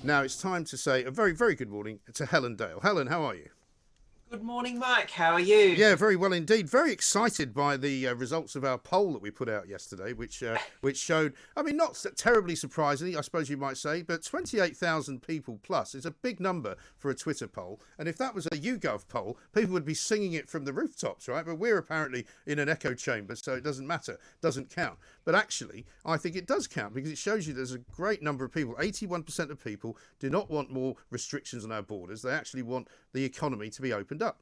Now it's time to say a very, very good morning to Helen Dale. Helen, how are you? Good morning, Mike. How are you? Yeah, very well indeed. Very excited by the results of our poll that we put out yesterday, which showed, I mean, not terribly surprisingly, I suppose you might say, but 28,000 people plus is a big number for a Twitter poll. And if that was a YouGov poll, people would be singing it from the rooftops, right? But we're apparently in an echo chamber, so it doesn't matter, doesn't count. But actually, I think it does count because it shows you there's a great number of people. 81% of people do not want more restrictions on our borders. They actually want the economy to be opened up.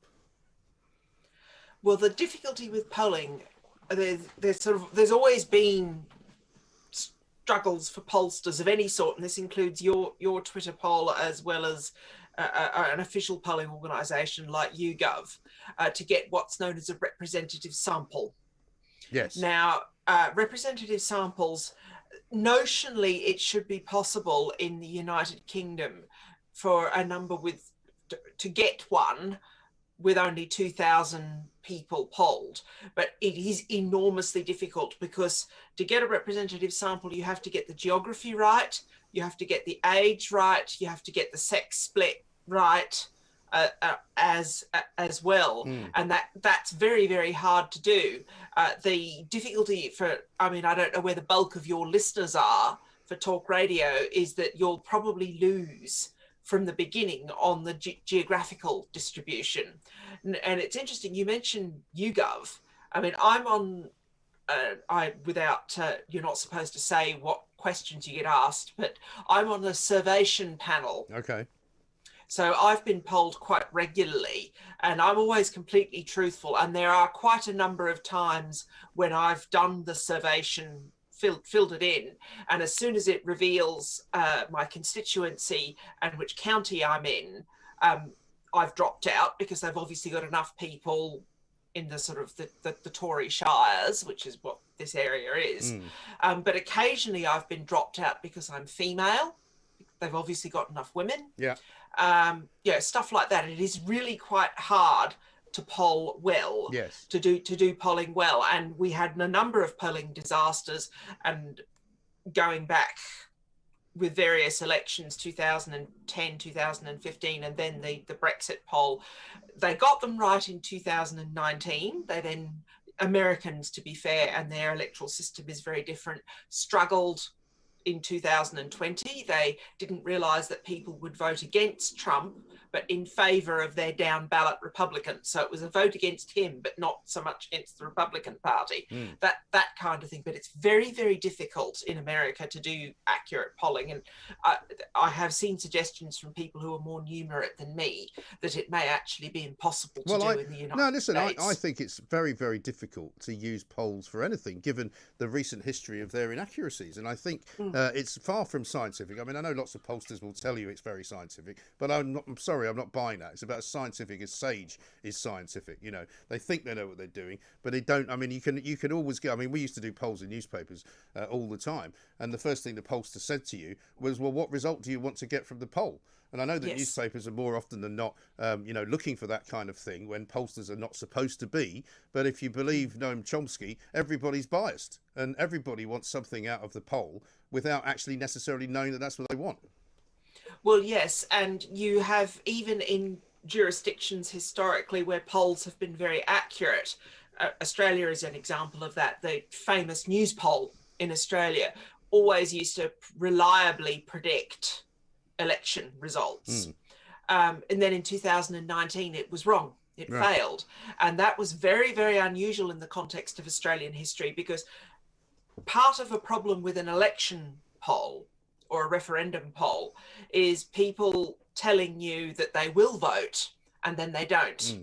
Well, the difficulty with polling, there's always been struggles for pollsters of any sort, and this includes your Twitter poll as well as an official polling organisation like YouGov, to get what's known as a representative sample. Yes. Now, representative samples, notionally, it should be possible in the United Kingdom for a number to get one with only 2,000 people polled, but it is enormously difficult because to get a representative sample, you have to get the geography right, you have to get the age right, you have to get the sex split right as well, and that's very, very hard to do. The difficulty I don't know where the bulk of your listeners are for talkRADIO, is that you'll probably lose from the beginning on the geographical distribution. And it's interesting, you mentioned YouGov. I mean, I'm on, you're not supposed to say what questions you get asked, but I'm on the Survation panel. Okay. So I've been polled quite regularly, and I'm always completely truthful. And there are quite a number of times when I've done the Survation, filled it in, and as soon as it reveals my constituency and which county I'm in, I've dropped out because they've obviously got enough people in the sort of the Tory shires, which is what this area is. But occasionally I've been dropped out because I'm female. They've obviously got enough women. Yeah. Stuff like that. It is really quite hard to poll well, yes, to do polling well, and we had a number of polling disasters, and going back with various elections, 2010, 2015, and then the Brexit poll, they got them right in 2019. They then, Americans, to be fair, and their electoral system is very different, struggled in 2020. They didn't realise that people would vote against Trump, but in favour of their down ballot Republican. So it was a vote against him, but not so much against the Republican Party. That kind of thing. But it's very, very difficult in America to do accurate polling. And I have seen suggestions from people who are more numerate than me that it may actually be impossible to do in the United States. I think it's very, very difficult to use polls for anything, given the recent history of their inaccuracies. And I think it's far from scientific. I mean, I know lots of pollsters will tell you it's very scientific, but I'm sorry, I'm not buying that. It's about as scientific as Sage is scientific. You know, they think they know what they're doing, but they don't. I mean, you can always go. I mean, we used to do polls in newspapers all the time, and the first thing the pollster said to you was, "Well, what result do you want to get from the poll?" And I know that newspapers are more often than not, looking for that kind of thing when pollsters are not supposed to be. But if you believe Noam Chomsky, everybody's biased, and everybody wants something out of the poll without actually necessarily knowing that that's what they want. Well, yes, and you have, even in jurisdictions historically where polls have been very accurate, Australia is an example of that. The famous news poll in Australia always used to reliably predict election results. And then in 2019, it was wrong. It failed. And that was very, very unusual in the context of Australian history, because part of a problem with an election poll or a referendum poll is people telling you that they will vote and then they don't.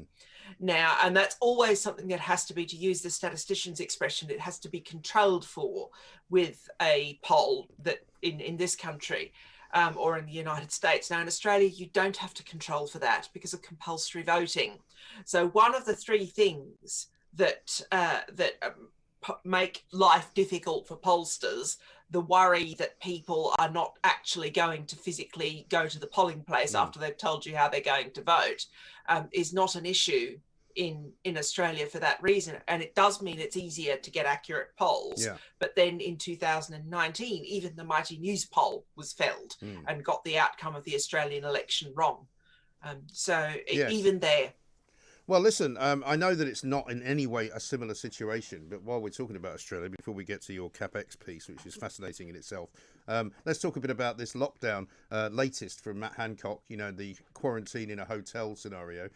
Now, and that's always something that has to be, to use the statistician's expression, it has to be controlled for with a poll that in this country or in the United States. Now, in Australia, you don't have to control for that because of compulsory voting. So one of the three things that make life difficult for pollsters, the worry that people are not actually going to physically go to the polling place after they've told you how they're going to vote, is not an issue in Australia for that reason, and it does mean it's easier to get accurate polls. Yeah. But then in 2019, even the Mighty News poll was felled and got the outcome of the Australian election wrong. Yes. Even there. Well, listen, I know that it's not in any way a similar situation, but while we're talking about Australia, before we get to your CapEx piece, which is fascinating in itself, let's talk a bit about this lockdown latest from Matt Hancock, you know, the quarantine in a hotel scenario.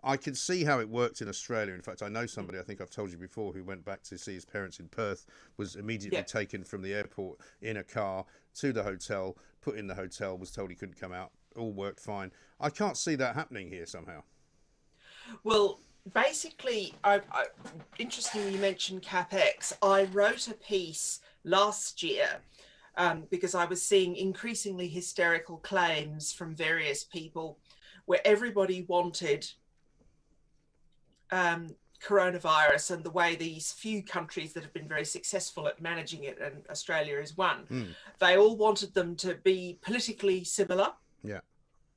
I can see how it worked in Australia. In fact, I know somebody, I think I've told you before, who went back to see his parents in Perth, was immediately taken from the airport in a car to the hotel, put in the hotel, was told he couldn't come out, all worked fine. I can't see that happening here somehow. Well, basically, interestingly, you mentioned CapEx. I wrote a piece last year because I was seeing increasingly hysterical claims from various people where everybody wanted coronavirus, and the way these few countries that have been very successful at managing it, and Australia is one, they all wanted them to be politically similar. Yeah.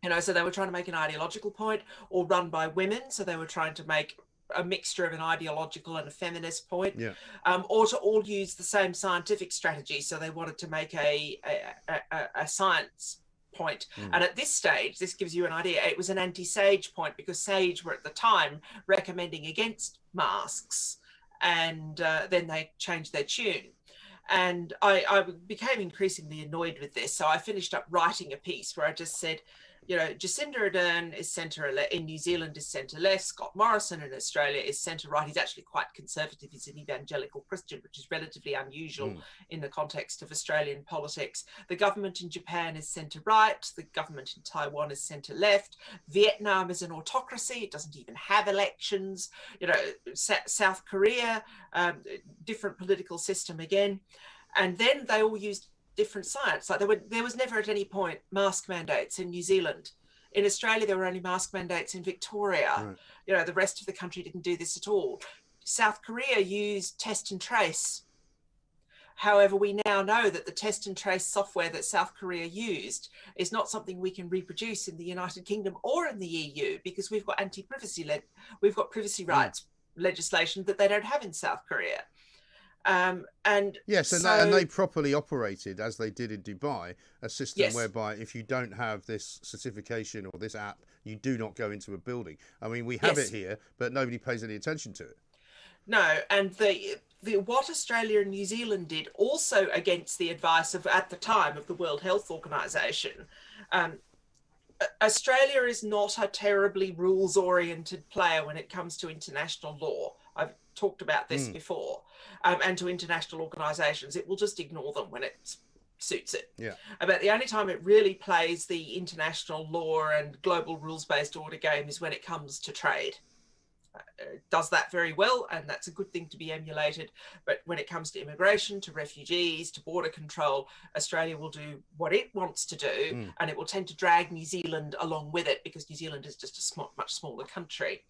You know, so they were trying to make an ideological point, or run by women. So they were trying to make a mixture of an ideological and a feminist point, or to all use the same scientific strategy. So they wanted to make a science point. And at this stage, this gives you an idea, it was an anti-SAGE point, because SAGE were at the time recommending against masks, and then they changed their tune. And I became increasingly annoyed with this. So I finished up writing a piece where I just said, you know, Jacinda Ardern is in New Zealand is centre left. Scott Morrison in Australia is centre right. He's actually quite conservative. He's an evangelical Christian, which is relatively unusual in the context of Australian politics. The government in Japan is centre right. The government in Taiwan is centre left. Vietnam is an autocracy. It doesn't even have elections. You know, South Korea, different political system again. And then they all used different science. Like there was never at any point mask mandates in New Zealand. In Australia, there were only mask mandates in Victoria. Right. You know, the rest of the country didn't do this at all. South Korea used test and trace. However, we now know that the test and trace software that South Korea used is not something we can reproduce in the United Kingdom or in the EU, because we've got we've got privacy rights legislation that they don't have in South Korea. And yes, and they properly operated, as they did in Dubai, a system whereby if you don't have this certification or this app, you do not go into a building. I mean, we have it here, but nobody pays any attention to it. No, and what Australia and New Zealand did, also against the advice of, at the time, of the World Health Organization, Australia is not a terribly rules-oriented player when it comes to international law. I've talked about this before, and to international organizations. It will just ignore them when it suits it. Yeah. But the only time it really plays the international law and global rules-based order game is when it comes to trade. It does that very well, and that's a good thing to be emulated. But when it comes to immigration, to refugees, to border control, Australia will do what it wants to do, and it will tend to drag New Zealand along with it, because New Zealand is just a much smaller country,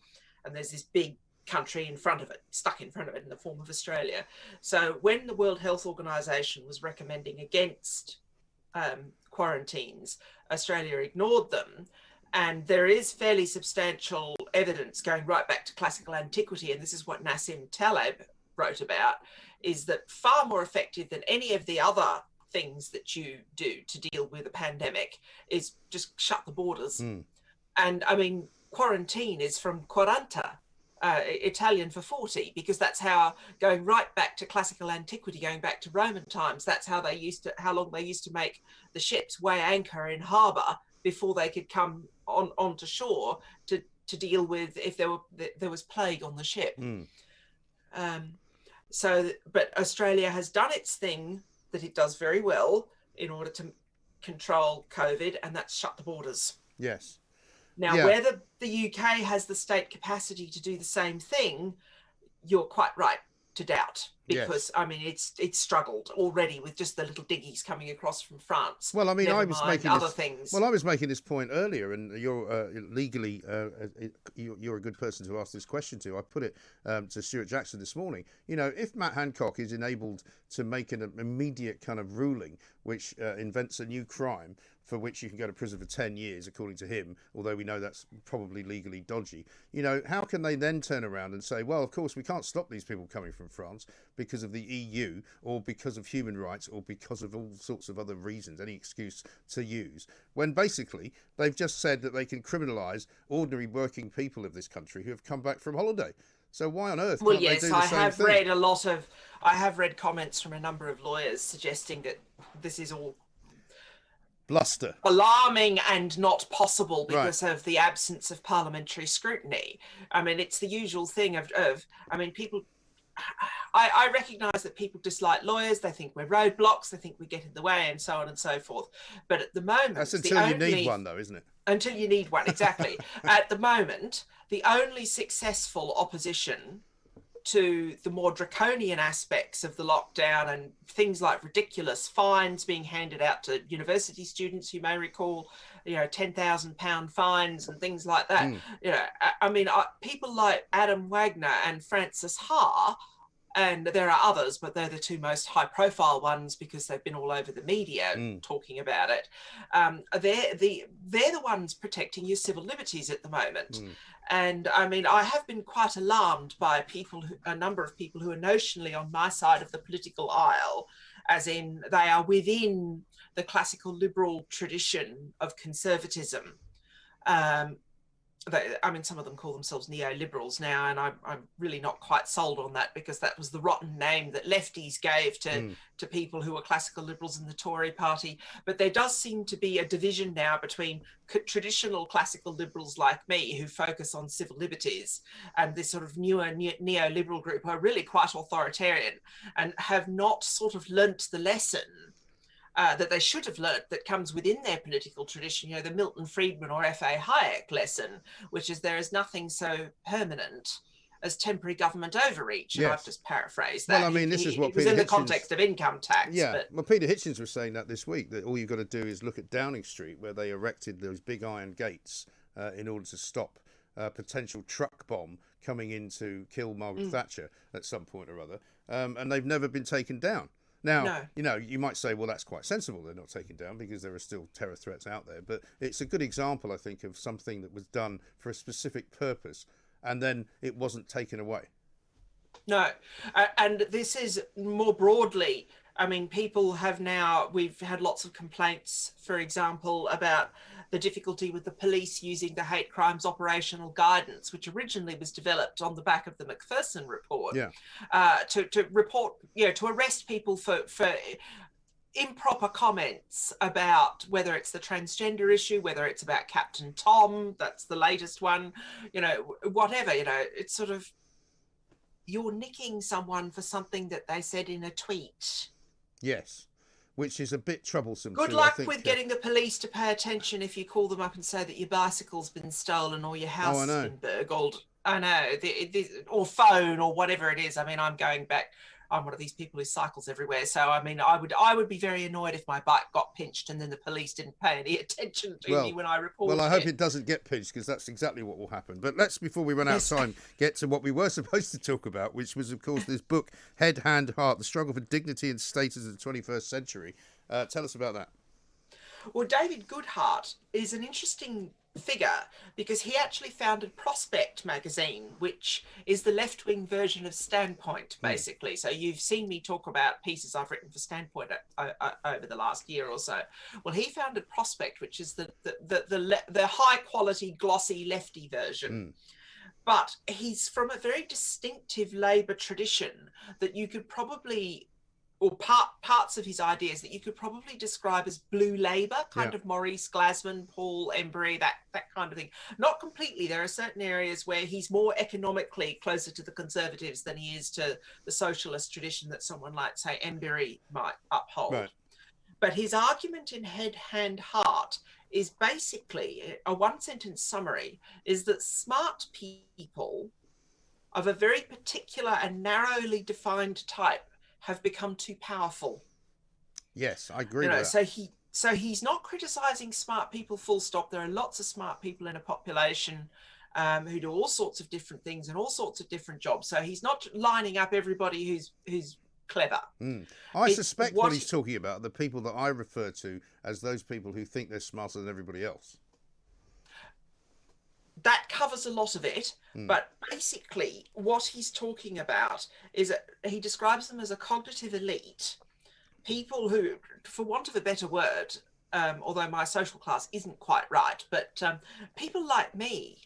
and there's this big country in front of it, stuck in front of it, in the form of Australia. So when the World Health Organization was recommending against quarantines, Australia ignored them. And there is fairly substantial evidence going right back to classical antiquity, and this is what Nassim Taleb wrote about, is that far more effective than any of the other things that you do to deal with a pandemic is just shut the borders. And I mean, quarantine is from quaranta, Italian for 40, because that's how, going right back to classical antiquity, going back to Roman times, that's how how long they used to make the ships weigh anchor in harbour before they could come onto shore to deal with if there was plague on the ship. But Australia has done its thing that it does very well in order to control COVID, and that's shut the borders. Yes. Now, whether the UK has the state capacity to do the same thing, you're quite right to doubt, because I mean, it's struggled already with just the little diggies coming across from France. Well, I mean, I was making this point earlier, and you're legally you're a good person to ask this question to. I put it to Stuart Jackson this morning. You know, if Matt Hancock is enabled to make an immediate kind of ruling which invents a new crime for which you can go to prison for 10 years, according to him, although we know that's probably legally dodgy. You know, how can they then turn around and say, well, of course, we can't stop these people coming from France because of the EU or because of human rights or because of all sorts of other reasons, any excuse to use, when basically they've just said that they can criminalise ordinary working people of this country who have come back from holiday. So why on earth can't they do the same thing? I have read comments from a number of lawyers suggesting that this is all bluster, alarming and not possible because of the absence of parliamentary scrutiny. I mean, it's the usual thing of I mean, people, I recognise that people dislike lawyers. They think we're roadblocks. They think we get in the way, and so on and so forth. But at the moment, that's until you need one, though, isn't it? Until you need one, exactly. At the moment, the only successful opposition to the more draconian aspects of the lockdown and things like ridiculous fines being handed out to university students, you may recall, you know, £10,000 fines and things like that. You know, I mean, people like Adam Wagner and Francis Ha, and there are others, but they're the two most high profile ones because they've been all over the media talking about it. They're the ones protecting your civil liberties at the moment. And I mean, I have been quite alarmed by a number of people who are notionally on my side of the political aisle, as in they are within the classical liberal tradition of conservatism. I mean, some of them call themselves neoliberals now, and I'm really not quite sold on that because that was the rotten name that lefties gave to people who were classical liberals in the Tory party. But there does seem to be a division now between traditional classical liberals like me who focus on civil liberties and this sort of newer neoliberal group who are really quite authoritarian and have not sort of learnt the lesson that they should have learnt that comes within their political tradition, you know, the Milton Friedman or F.A. Hayek lesson, which is there is nothing so permanent as temporary government overreach. And I've just paraphrased that. Well, I mean, this is what Peter Hitchens, in the context of income tax. Yeah, but... well, Peter Hitchens was saying that this week, that all you've got to do is look at Downing Street, where they erected those big iron gates in order to stop a potential truck bomb coming in to kill Margaret Thatcher at some point or other. And they've never been taken down. Now, you know, you might say, well, that's quite sensible. They're not taken down because there are still terror threats out there. But it's a good example, I think, of something that was done for a specific purpose and then it wasn't taken away. No. And this is more broadly, I mean, people have now, we've had lots of complaints, for example, about the difficulty with the police using the hate crimes operational guidance, which originally was developed on the back of the Macpherson report, to report, you know, to arrest people for improper comments about whether it's the transgender issue, whether it's about Captain Tom, that's the latest one, you know, whatever, you know, it's sort of, you're nicking someone for something that they said in a tweet. Yes. Which is a bit troublesome. Good luck with getting the police to pay attention if you call them up and say that your bicycle's been stolen or your house has been burgled. I know, or phone or whatever it is. I mean, I'm going back. I'm one of these people who cycles everywhere. So, I mean, I would be very annoyed if my bike got pinched and then the police didn't pay any attention to me when I reported it. Well, I hope it doesn't get pinched because that's exactly what will happen. But let's, before we run out of time, get to what we were supposed to talk about, which was, of course, this book, Head, Hand, Heart, The Struggle for Dignity and Status of the 21st Century. Tell us about that. Well, David Goodhart is an interesting figure because he actually founded Prospect magazine, which is the left-wing version of Standpoint, basically. So you've seen me talk about pieces I've written for Standpoint over the last year or so. Well, he founded Prospect, which is the high-quality, glossy, lefty version. But he's from a very distinctive Labour tradition that you could probably, or parts of his ideas that you could probably describe as blue Labour, kind of Maurice Glasman, Paul Embry, that kind of thing. Not completely. There are certain areas where he's more economically closer to the Conservatives than he is to the socialist tradition that someone like, say, Embry might uphold. Right. But his argument in Head, Hand, Heart is basically, a one-sentence summary, is that smart people of a very particular and narrowly defined type have become too powerful. Yes, I agree with that. So he's not criticising smart people full stop. There are lots of smart people in a population who do all sorts of different things and all sorts of different jobs. So he's not lining up everybody who's clever. I suspect what he's talking about, the people that I refer to as those people who think they're smarter than everybody else. That covers a lot of it, but basically what he's talking about is that he describes them as a cognitive elite, people who, for want of a better word, although my social class isn't quite right, but people like me,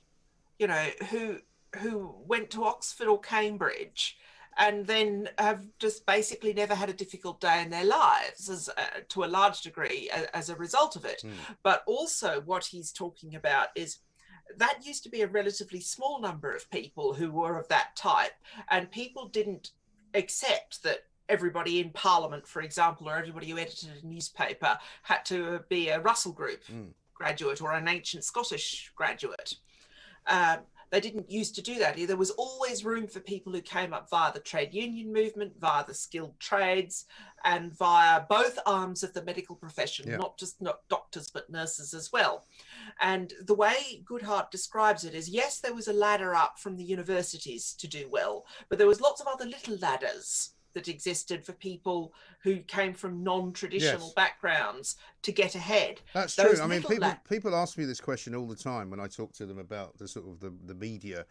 you know, who went to Oxford or Cambridge and then have just basically never had a difficult day in their lives, as to a large degree as a result of it. But also what he's talking about is that used to be a relatively small number of people who were of that type, and people didn't accept that everybody in Parliament, for example, or everybody who edited a newspaper had to be a Russell Group graduate or an ancient Scottish graduate. They didn't used to do that. There was always room for people who came up via the trade union movement, via the skilled trades, and via both arms of the medical profession, not doctors, but nurses as well. And the way Goodhart describes it is, yes, there was a ladder up from the universities to do well, but there was lots of other little ladders that existed for people who came from non-traditional backgrounds to get ahead. That's true. I mean, people ask me this question all the time when I talk to them about the sort of the media,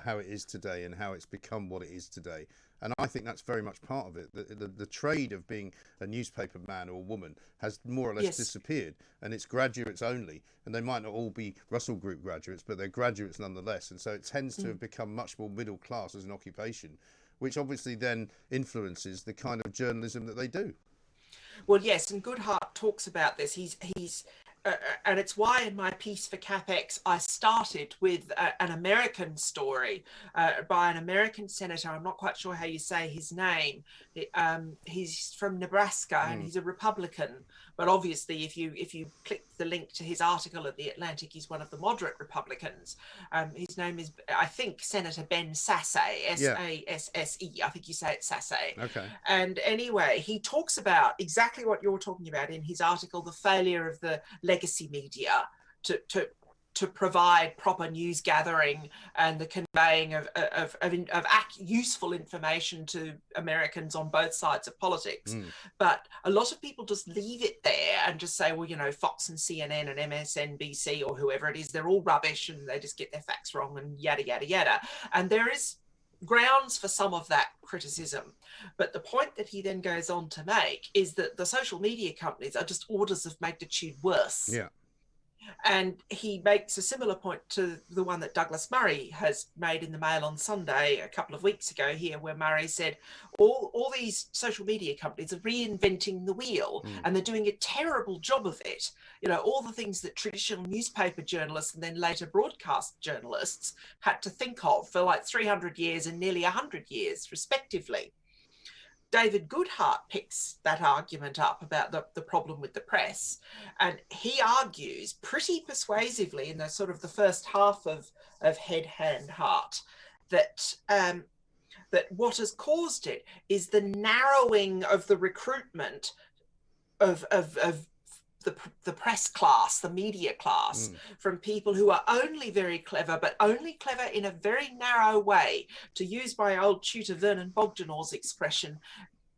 how it is today and how it's become what it is today. And I think that's very much part of it. The trade of being a newspaper man or woman has more or less disappeared, and it's graduates only. And they might not all be Russell Group graduates, but they're graduates nonetheless. And so it tends to have become much more middle class as an occupation, which obviously then influences the kind of journalism that they do. Well, yes, and Goodhart talks about this. He's and it's why in my piece for CapX I started with an American story by an American senator. I'm not quite sure how you say his name. He's from Nebraska and he's a Republican. But obviously, if you click the link to his article at The Atlantic, he's one of the moderate Republicans. His name is, I think, Senator Ben Sasse, S-A-S-S-E. I think you say it Sasse. Okay. And anyway, he talks about exactly what you're talking about in his article, the failure of the legacy media to provide proper news gathering and the conveying of useful information to Americans on both sides of politics. But a lot of people just leave it there and just say, well, you know, Fox and CNN and MSNBC or whoever it is, they're all rubbish and they just get their facts wrong and yada, yada, yada. And there is grounds for some of that criticism. But the point that he then goes on to make is that the social media companies are just orders of magnitude worse. Yeah. And he makes a similar point to the one that Douglas Murray has made in the Mail on Sunday a couple of weeks ago here, where Murray said all these social media companies are reinventing the wheel and they're doing a terrible job of it. You know, all the things that traditional newspaper journalists and then later broadcast journalists had to think of for like 300 years and nearly 100 years, respectively. David Goodhart picks that argument up about the problem with the press, and he argues pretty persuasively in the sort of the first half of Head, Hand, Heart that that what has caused it is the narrowing of the recruitment of the press class, the media class, from people who are only very clever, but only clever in a very narrow way. To use my old tutor Vernon Bogdanor's expression,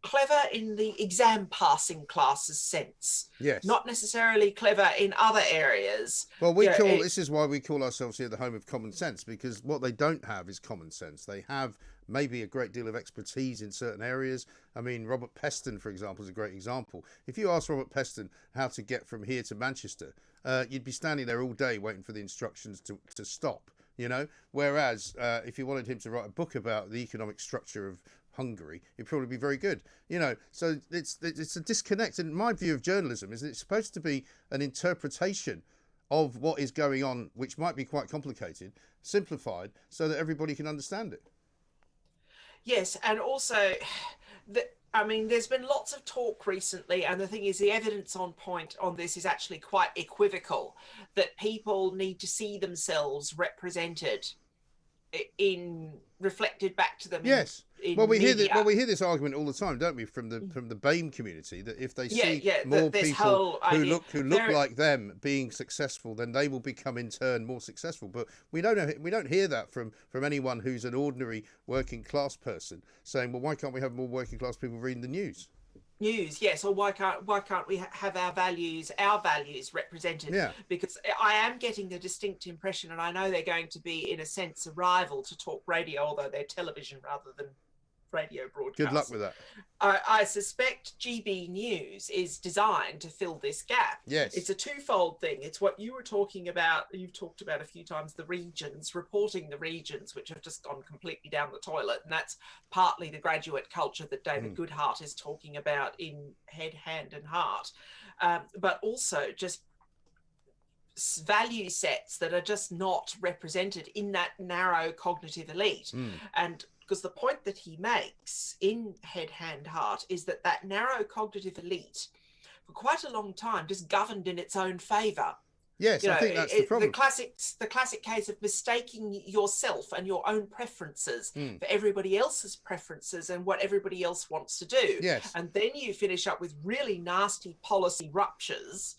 clever in the exam passing classes sense. Yes. Not necessarily clever in other areas. Well, this is why we call ourselves here the home of common sense, because what they don't have is common sense. They have maybe a great deal of expertise in certain areas. I mean, Robert Peston, for example, is a great example. If you ask Robert Peston how to get from here to Manchester, you'd be standing there all day waiting for the instructions to stop, you know? Whereas if you wanted him to write a book about the economic structure of Hungary, it'd probably be very good, you know. So it's a disconnect. And my view of journalism is that it's supposed to be an interpretation of what is going on, which might be quite complicated, simplified, so that everybody can understand it. Yes, and also, I mean, there's been lots of talk recently, and the thing is, the evidence on point on this is actually quite equivocal, that people need to see themselves represented in reflected back to them. Yes. In Well, we media. hear this argument all the time, don't we, from the BAME community, that if they see more this people whole idea, who look like them being successful, then they will become in turn more successful. But we don't hear that from anyone who's an ordinary working class person saying, well, why can't we have more working class people reading the news? Yes, or why can't we have our values represented? Yeah. Because I am getting the distinct impression, and I know they're going to be in a sense a rival to talkRADIO, although they're television rather than radio broadcast. Good luck with that. I suspect GB News is designed to fill this gap. Yes. It's a twofold thing. It's what you were talking about, you've talked about a few times, the regions, reporting the regions, which have just gone completely down the toilet. And that's partly the graduate culture that David Goodhart is talking about in Head, Hand and Heart. But also just value sets that are just not represented in that narrow cognitive elite. And because the point that he makes in Head, Hand, Heart is that narrow cognitive elite for quite a long time just governed in its own favour. Yes, I think that's the problem. The classic case of mistaking yourself and your own preferences for everybody else's preferences and what everybody else wants to do. Yes. And then you finish up with really nasty policy ruptures.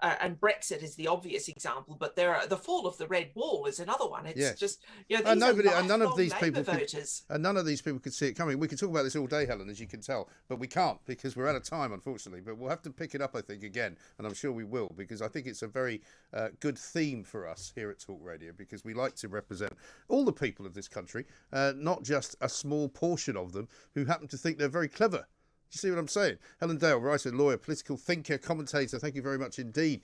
And Brexit is the obvious example, but the fall of the Red Wall is another one. It's just, these none of these people voters. And none of these people could see it coming. We could talk about this all day, Helen, as you can tell, but we can't because we're out of time, unfortunately. But we'll have to pick it up, I think, again, and I'm sure we will, because I think it's a very good theme for us here at talkRADIO, because we like to represent all the people of this country, not just a small portion of them who happen to think they're very clever. Do you see what I'm saying? Helen Dale, writer, lawyer, political thinker, commentator, thank you very much indeed